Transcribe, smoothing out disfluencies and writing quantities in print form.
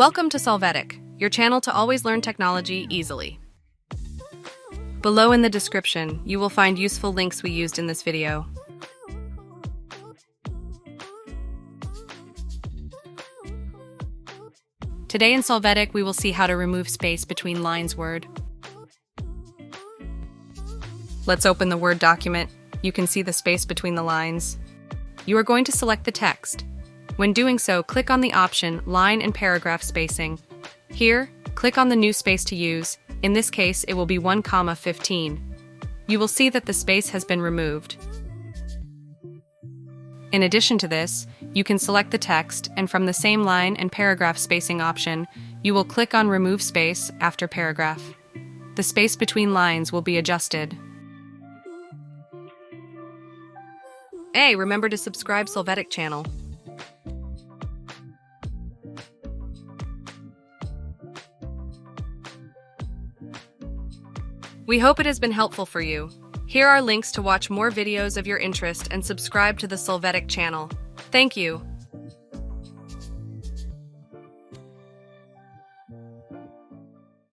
Welcome to Solvetic, your channel to always learn technology easily. Below in the description, you will find useful links we used in this video. Today in Solvetic, we will see how to remove space between lines word. Let's open the Word document. You can see the space between the lines. You are going to select the text. When doing so, click on the option Line and Paragraph Spacing. Here, click on the new space to use. In this case, it will be 1,15. You will see that the space has been removed. In addition to this, you can select the text, and from the same line and paragraph spacing option, you will click on Remove Space after paragraph. The space between lines will be adjusted. Hey, remember to subscribe Solvetic channel. We hope it has been helpful for you. Here are links to watch more videos of your interest and subscribe to the Solvetic channel. Thank you.